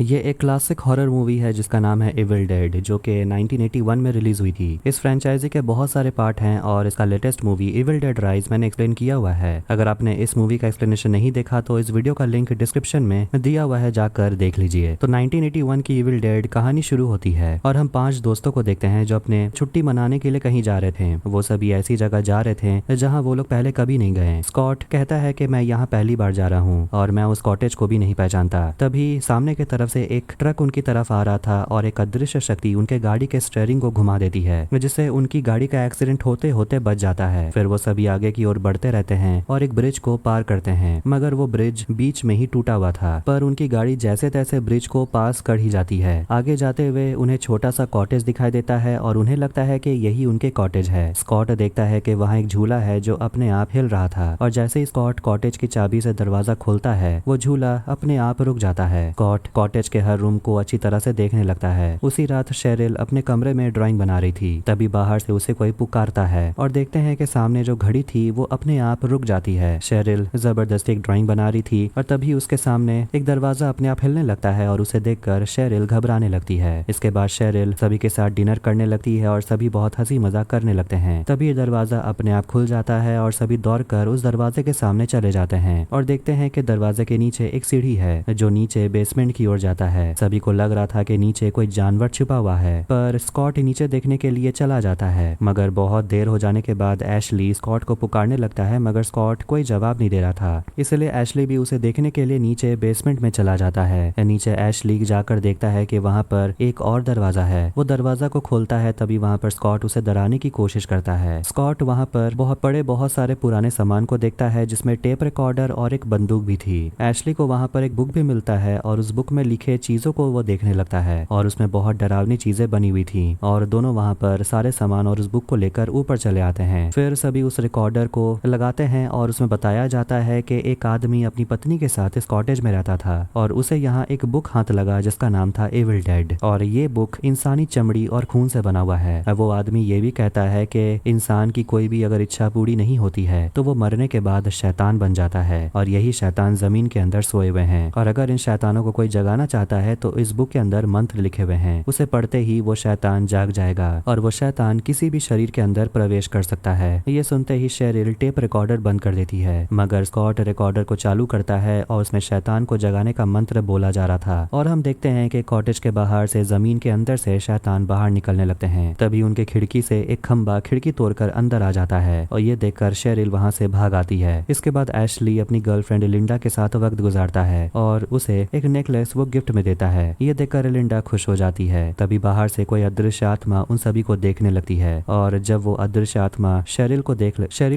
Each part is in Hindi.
ये एक क्लासिक हॉरर मूवी है जिसका नाम है इविल डेड, जो कि 1981 में रिलीज हुई थी। इस फ्रेंचाइजी के बहुत सारे पार्ट हैं और इसका latest movie evil dead rise मैंने एक्सप्लेन किया हुआ है। अगर आपने इस मूवी का एक्सप्लेनेशन नहीं देखा तो इस वीडियो का लिंक डिस्क्रिप्शन में दिया हुआ है, जाकर देख लीजिए। तो 1981 की इविल डेड कहानी शुरू होती है और हम 5 दोस्तों को देखते हैं जो अपने छुट्टी मनाने के लिए कहीं जा रहे थे। वो सभी ऐसी जगह जा रहे थे जहाँ वो लोग पहले कभी नहीं गए। स्कॉट कहता है कि मैं यहाँ पहली बार जा रहा हूँ और मैं उस कॉटेज को भी नहीं पहचानता। तभी सामने की तरफ से एक ट्रक उनकी तरफ आ रहा था और एक अदृश्य शक्ति उनके गाड़ी के स्टीयरिंग को घुमा देती है, जिससे उनकी गाड़ी का एक्सीडेंट होते होते बच जाता है। फिर वो सभी आगे की ओर बढ़ते रहते हैं और एक ब्रिज को पार करते हैं, मगर वो ब्रिज बीच में ही टूटा हुआ था। पर उनकी गाड़ी जैसे तैसे ब्रिज को पास कर ही जाती है। आगे जाते हुए उन्हें छोटा सा कॉटेज दिखाई देता है और उन्हें लगता है कि यही उनके कॉटेज है। स्कॉट देखता है कि वहाँ एक झूला है जो अपने आप हिल रहा था और जैसे ही स्कॉट कॉटेज की चाबी से दरवाजा खोलता है, वो झूला अपने आप रुक जाता है। स्कॉट कॉटेज के हर रूम को अच्छी तरह से देखने लगता है। उसी रात शेरिल अपने कमरे में ड्राइंग बना रही थी, तभी बाहर से उसे कोई पुकारता है और देखते हैं कि सामने जो घड़ी थी वो अपने आप रुक जाती है। शेरिल जबरदस्ती एक ड्राइंग बना रही थी और तभी उसके सामने एक दरवाजा अपने आप हिलने लगता है और उसे देखकर शेरिल घबराने लगती है। इसके बाद शेरिल सभी के साथ डिनर करने लगती है और सभी बहुत हंसी मजाक करने लगते हैं। तभी दरवाजा अपने आप खुल जाता है और सभी दौड़कर उस दरवाजे के सामने चले जाते हैं और देखते हैं कि दरवाजे के नीचे एक सीढ़ी है जो नीचे बेसमेंट की ओर जाता है। सभी को लग रहा था कि नीचे कोई जानवर छिपा हुआ है, पर स्कॉट नीचे देखने के लिए चला जाता है। मगर बहुत देर हो जाने के बाद एशली स्कॉट को पुकारने लगता है, मगर स्कॉट कोई जवाब नहीं दे रहा था। इसलिए एशली भी उसे देखने के लिए नीचे बेसमेंट में चला जाता है। नीचे एशली जाकर देखता है कि वहाँ पर एक और दरवाजा है। वो दरवाजा को खोलता है, तभी वहाँ पर स्कॉट उसे डराने की कोशिश करता है। स्कॉट वहाँ पर बहुत सारे पुराने सामान को देखता है, जिसमें टेप रिकॉर्डर और एक बंदूक भी थी। एशली को वहाँ पर एक बुक भी मिलता है और उस बुक में लिखे चीजों को वो देखने लगता है और उसमें बहुत डरावनी चीजें बनी हुई थी और दोनों वहाँ पर सारे सामान और उस बुक को लेकर ऊपर चले आते हैं। फिर सभी उस रिकॉर्डर को लगाते हैं और उसमें बताया जाता है कि एक आदमी अपनी पत्नी के साथ इस कॉटेज में रहता था और उसे यहाँ एक बुक हाथ लगा जिसका नाम था इविल डेड, और ये बुक इंसानी चमड़ी और खून से बना हुआ है। अब वो आदमी ये भी कहता है कि इंसान की कोई भी अगर इच्छा पूरी नहीं होती है तो वो मरने के बाद शैतान बन जाता है और यही शैतान जमीन के अंदर सोए हुए हैं, और अगर इन शैतानों को कोई जगाना चाहता है तो इस बुक के अंदर मंत्र लिखे हुए हैं। उसे पढ़ते ही वो शैतान जाग जाएगा और वो शैतान किसी भी शरीर के अंदर प्रवेश कर सकता है। ये सुनते ही शेरिल टेप रिकॉर्डर बंद कर देती है, मगर स्कॉट रिकॉर्डर को चालू करता है और उसमें शैतान को जगाने का मंत्र बोला जा रहा था। और हम देखते हैं कि कॉटेज के बाहर से जमीन के अंदर से शैतान बाहर निकलने लगते हैं। तभी उनके खिड़की से एक खंबा खिड़की तोड़कर अंदर आ जाता है और ये देखकर शेरिल वहां से भाग आती है। इसके बाद एशली अपनी गर्लफ्रेंड लिंडा के साथ वक्त गुजारता है और उसे एक नेकलेस वो गिफ्ट में देता है। ये देखकर लिंडा खुश हो जाती है। तभी बाहर से कोई अदृश्य आत्मा उन सभी को देखने लगती है और जब वो अदृश्य आत्मा शेरिल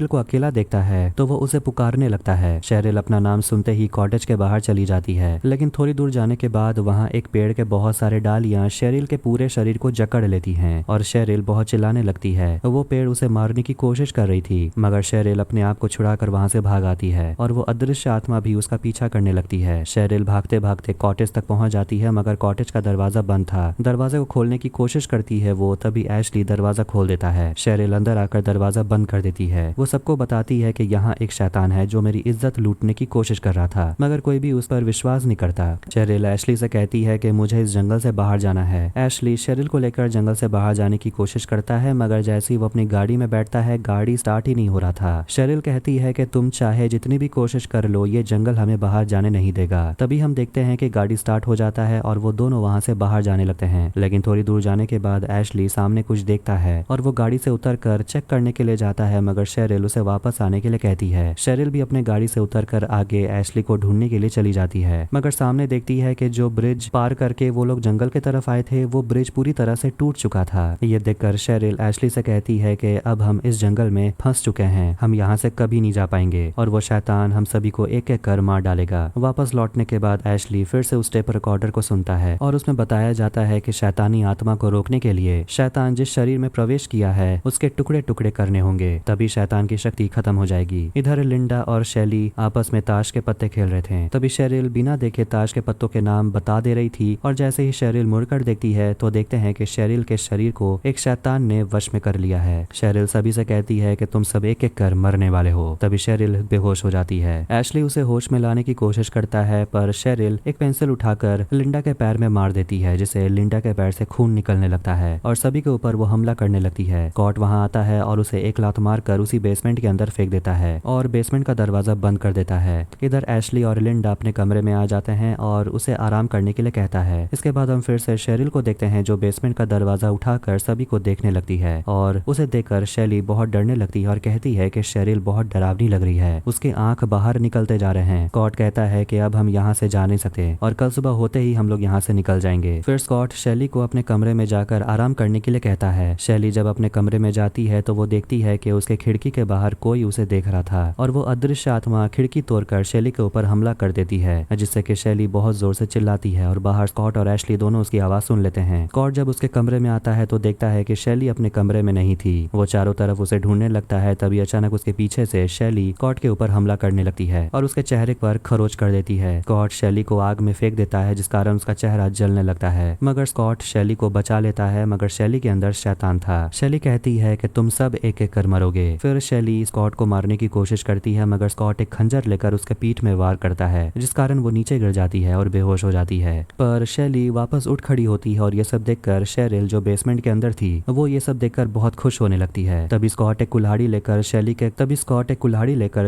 को अकेला देखता है तो वो उसे पुकारने लगता है। शेरिल अपना नाम सुनते ही कॉटेज के बाहर चली जाती है, लेकिन थोड़ी दूर जाने के बाद वहाँ एक पेड़ के बहुत सारे डालियां शेरिल के पूरे शरीर को जकड़ लेती हैं और शेरिल बहुत चिल्लाने लगती है। वो पेड़ उसे मारने की कोशिश कर रही थी, मगर शेरिल अपने आप को छुड़ाकर वहाँ से भाग आती है और वो अदृश्य आत्मा भी उसका पीछा करने लगती है। शेरिल भागते भागते कॉटेज तक पहुंच जाती है, मगर कॉटेज का दरवाजा बंद था। दरवाजे को खोलने की कोशिश करती है वो, तभी एशली दरवाजा खोल देता है। शेरिल अंदर आकर दरवाजा बंद कर देती है। वो सबको बताती है कि यहाँ एक शैतान है जो मेरी इज्जत लूटने की कोशिश कर रहा था, मगर कोई भी उस पर विश्वास नहीं करता। शेरिल एशली से कहती है कि मुझे इस जंगल से बाहर जाना है। एशली शेरिल को लेकर जंगल से बाहर जाने की कोशिश करता है, मगर जैसे ही वो अपनी गाड़ी में बैठता है गाड़ी स्टार्ट ही नहीं हो रहा था। शेरिल कहती है कि तुम चाहे जितनी भी कोशिश कर लो, ये जंगल हमें बाहर जाने नहीं देगा। तभी हम देखते हैं कि गाड़ी स्टार्ट हो जाता है और वो दोनों वहां से बाहर जाने लगते हैं, लेकिन थोड़ी दूर जाने के बाद एशली सामने कुछ देखता है और वो गाड़ी से उतरकर चेक करने के लिए जाता है, मगर शेरिल उसे वापस आने के लिए कहती है। शेरिल भी अपने गाड़ी से उतरकर आगे एशली को ढूंढने के लिए चली जाती है, मगर सामने देखती है कि जो ब्रिज पार करके वो लोग जंगल की तरफ आए थे वो ब्रिज पूरी तरह से टूट चुका था। ये देखकर शेरिल एशली से कहती है कि अब हम इस जंगल में फंस चुके हैं, हम यहाँ से कभी नहीं जा पाएंगे और वो शैतान हम सभी को एक एक कर मार डालेगा। वापस लौटने के बाद एशली फिर से उस टेप रिकॉर्डर को सुनता है और उसमें बताया जाता है कि शैतानी आत्मा को रोकने के लिए शैतान जिस शरीर में प्रवेश किया है उसके टुकड़े टुकड़े करने होंगे, तभी शैतान की शक्ति खत्म हो जाएगी। इधर लिंडा और शैली आपस में ताश के पत्ते खेल रहे थे, तभी शेरिल बिना देखे ताश के पत्तों के नाम बता दे रही थी और जैसे ही शेरिल मुड़कर देखती है तो देखते हैं कि शेरिल के शरीर को एक शैतान ने वश में कर लिया है। शेरिल सभी से कहती है कि तुम सब एक एक कर मरने वाले हो। तभी शेरिल बेहोश हो जाती है। एशली उसे होश में लाने की कोशिश करता है, पर शेरिल एक पेंसिल उठा उठाकर लिंडा के पैर में मार देती है, जिससे लिंडा के पैर से खून निकलने लगता है और सभी के ऊपर वो हमला करने लगती है। स्कॉट वहां आता है और उसे एक लात मारकर उसी बेसमेंट के अंदर फेंक देता है और बेसमेंट का दरवाजा बंद कर देता है। इधर एशली और लिंडा अपने कमरे में आ जाते हैं और उसे आराम करने के लिए कहता है। इसके बाद हम फिर से शेरिल को देखते हैं, जो बेसमेंट का दरवाजा उठाकर सभी को देखने लगती है और उसे देखकर शैली बहुत डरने लगती है और कहती है कि शेरिल बहुत डरावनी लग रही है, उसके आंख बाहर निकलते जा रहे हैं। स्कॉट कहता है कि अब हम यहाँ से जा नहीं सकते और कल सुबह होते ही हम लोग यहाँ से निकल जाएंगे। फिर स्कॉट शैली को अपने कमरे में जाकर आराम करने के लिए कहता है। शैली जब अपने कमरे में जाती है तो वो देखती है कि उसके खिड़की के बाहर कोई उसे देख रहा था और वो अदृश्य आत्मा खिड़की तोड़कर शैली के ऊपर हमला कर देती है, जिससे कि शैली बहुत जोर से चिल्लाती है और बाहर स्कॉट और एशली दोनों उसकी आवाज सुन लेते हैं। स्कॉट जब उसके कमरे में आता है तो देखता है कि शैली अपने कमरे में नहीं थी। वो चारों तरफ उसे ढूंढने लगता है, तभी अचानक उसके पीछे से शैली स्कॉट के ऊपर हमला करने लगती है और उसके चेहरे पर खरोच कर देती है। स्कॉट शैली को आग में फेंक देता है, जिस कारण उसका चेहरा जलने लगता है, मगर स्कॉट शैली को बचा लेता है। मगर शैली के अंदर शैतान था। शैली कहती है कि तुम सब एक एक कर मरोगे। फिर शैली स्कॉट को मारने की कोशिश करती है, मगर स्कॉट एक खंजर लेकर उसके पीठ में वार करता है, जिस कारण वो नीचे गिर जाती है और बेहोश हो जाती है। पर शैली वापस उठ खड़ी होती है और ये सब देखकर शेरिल जो बेसमेंट के अंदर थी वो ये सब देखकर बहुत खुश होने लगती है। तभी स्कॉट एक कुल्हाड़ी लेकर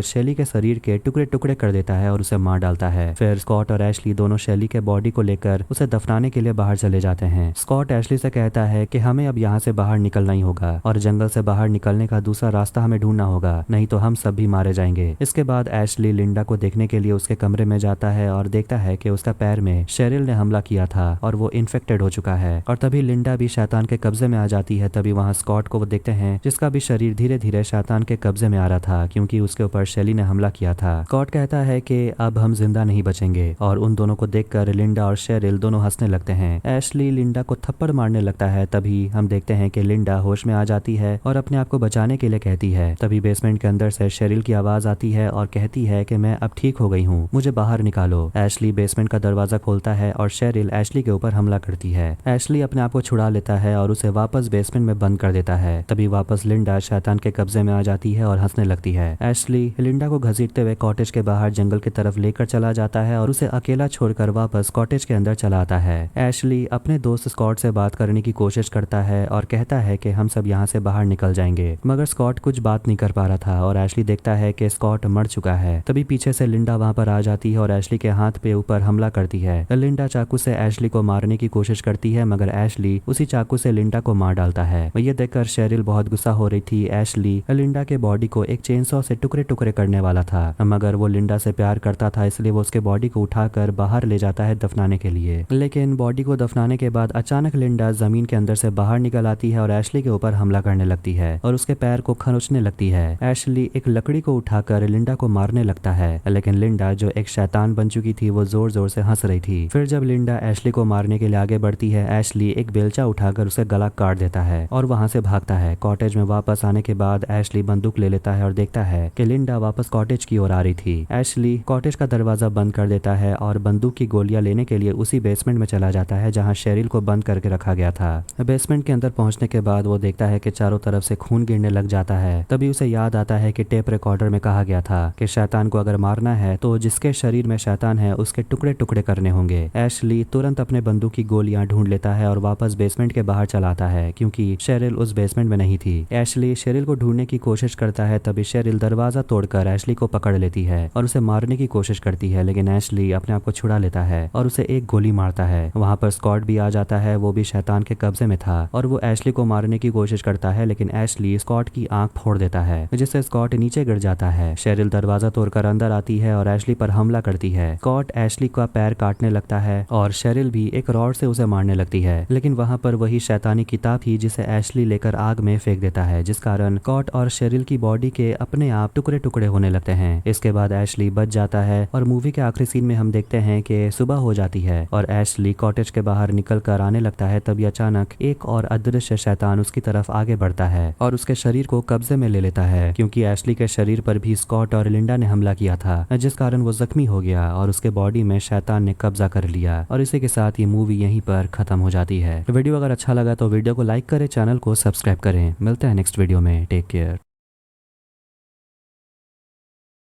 शैली के शरीर के टुकड़े टुकड़े कर देता है और उसे मार डालता है। फिर स्कॉट और एशली दोनों शैली के बॉडी को लेकर उसे दफनाने के लिए बाहर चले जाते हैं। स्कॉट एशली से कहता है कि हमें अब यहाँ से बाहर निकलना ही होगा और जंगल से बाहर निकलने का दूसरा रास्ता हमें ढूंढना होगा, नहीं तो हम सब भी मारे जाएंगे। इसके बाद एशली लिंडा को देखने के लिए उसके कमरे में जाता है और देखता है कि उसका पैर में शेरिल ने हमला किया था और वो इन्फेक्टेड हो चुका है। और तभी लिंडा भी शैतान के कब्जे में आ जाती है। तभी वहाँ स्कॉट को वो देखते हैं, जिसका भी शरीर धीरे धीरे शैतान के कब्जे में आ रहा था, क्योंकि उसके ऊपर शैली ने हमला किया था। स्कॉट कहता है कि अब हम जिंदा नहीं बचेंगे और उन दोनों को देखकर लिंडा और शेरिल दोनों हंसने लगते हैं। एशली लिंडा को थप्पड़ मारने लगता है। तभी हम देखते हैं कि लिंडा होश में आ जाती है और अपने आप को बचाने के लिए कहती है। तभी बेसमेंट के अंदर से शेरिल की आवाज आती है और कहती है कि मैं अब ठीक हो गई हूँ, मुझे बाहर निकालो। एशली बेसमेंट का दरवाजा खोलता है और शेरिल एशली के ऊपर हमला करती है। एशली अपने आप को छुड़ा लेता है और उसे वापस बेसमेंट में बंद कर देता है। तभी वापस लिंडा शैतान के कब्जे में आ जाती है और हंसने लगती है। एशली लिंडा को घसीटते हुए कॉटेज के बाहर जंगल की तरफ लेकर चला जाता है और उसे अकेला छोड़कर वापस कॉटेज के अंदर चला आता है। एशली अपने दोस्त स्कॉट से बात करने की कोशिश करता है और कहता है कि हम सब यहाँ से बाहर निकल जाएंगे, मगर स्कॉट कुछ बात नहीं कर पा रहा था और एशली देखता है कि स्कॉट मर चुका है। तभी पीछे से लिंडा वहां पर आ जाती है और एशली के हाथ पे ऊपर हमला करती है। लिंडा चाकू से एशली को मारने की कोशिश करती है, मगर एशली उसी चाकू से लिंडा को मार डालता है। ये देखकर शेरिल बहुत गुस्सा हो रही थी। एशली लिंडा के बॉडी को एक चेनसॉ से टुकड़े टुकड़े करने वाला था, मगर वो लिंडा से प्यार करता था, इसलिए वो उसके बॉडी को उठाकर बाहर ले जाता है दफनाने के लिए। लेकिन बॉडी को दफनाने के बाद अचानक लिंडा जमीन के अंदर से बाहर निकल आती है और एशली के ऊपर हमला करने लगती है और उसके पैर को खरोचने लगती है। एशली एक लकड़ी को उठाकर लिंडा को मारने लगता है, लेकिन लिंडा जो एक शैतान बन चुकी थी वो जोर जोर से हंस रही थी। फिर जब लिंडा एशली को मारने के लिए आगे बढ़ती है, एशली एक बेलचा उठाकर उसे गला काट देता है और वहां से भागता है। कॉटेज में वापस आने के बाद एशली बंदूक ले लेता है और देखता है कि लिंडा वापस कॉटेज की ओर आ रही थी। एशली कॉटेज का दरवाजा बंद कर देता है और बंदूक की गोलियां लेने के लिए उसी बेसमेंट में चला जाता है जहां शेरिल को बंद करके रखा गया था। बेसमेंट के अंदर पहुंचने के बाद वो देखता है कि चारों तरफ से खून गिरने लग जाता है। तभी उसे याद आता है कि टेप रिकॉर्डर में कहा गया था कि शैतान को अगर मारना है तो जिसके शरीर में शैतान है उसके टुकड़े टुकड़े करने होंगे। एशली तुरंत अपने बंदूक की गोलियां ढूंढ लेता है और वापस बेसमेंट के बाहर चला आता है, क्योंकि शेरिल उस बेसमेंट में नहीं थी। एशली शेरिल को ढूंढने की कोशिश करता है। तभी शेरिल दरवाजा तोड़कर एशली को पकड़ लेती है और उसे मारने की कोशिश करती है, लेकिन एशली अपने आप को छुड़ा लेता है और उसे एक गोली मारता है। वहां पर स्कॉट भी आ जाता है, वो भी शैतान के कब्जे में था और वो एशली को मारने की कोशिश करता है, लेकिन एशली स्कॉट की आंख फोड़ देता है, जिससे स्कॉट नीचे गिर जाता है। शेरिल दरवाजा तोड़कर अंदर आती है और एशली पर हमला करती है। स्कॉट एशली का पैर काटने लगता है और शेरिल भी एक रॉड से उसे मारने लगती है, लेकिन वहां पर वही शैतानी किताब ही जिसे एशली लेकर आग में फेंक देता है, जिस कारण स्कॉट और शेरिल की बॉडी के अपने आप टुकड़े टुकड़े होने लगते हैं। इसके बाद एशली बच जाता है और मूवी के आखिरी सीन में हम देखते हैं कि सुबह हो जाती है और एशली कॉटेज के बाहर निकल कर आने लगता है। तभी अचानक एक और अदृश्य शैतान उसकी तरफ आगे बढ़ता है और उसके शरीर को कब्जे में ले लेता है, क्योंकि एशली के शरीर पर भी स्कॉट और लिंडा ने हमला किया था, जिस कारण वो जख्मी हो गया और उसके बॉडी में शैतान ने कब्जा कर लिया। और इसी के साथ ये मूवी यहीं पर खत्म हो जाती है। वीडियो अगर अच्छा लगा तो वीडियो को लाइक करें, चैनल को सब्सक्राइब करें। मिलते हैं नेक्स्ट वीडियो में। Take care.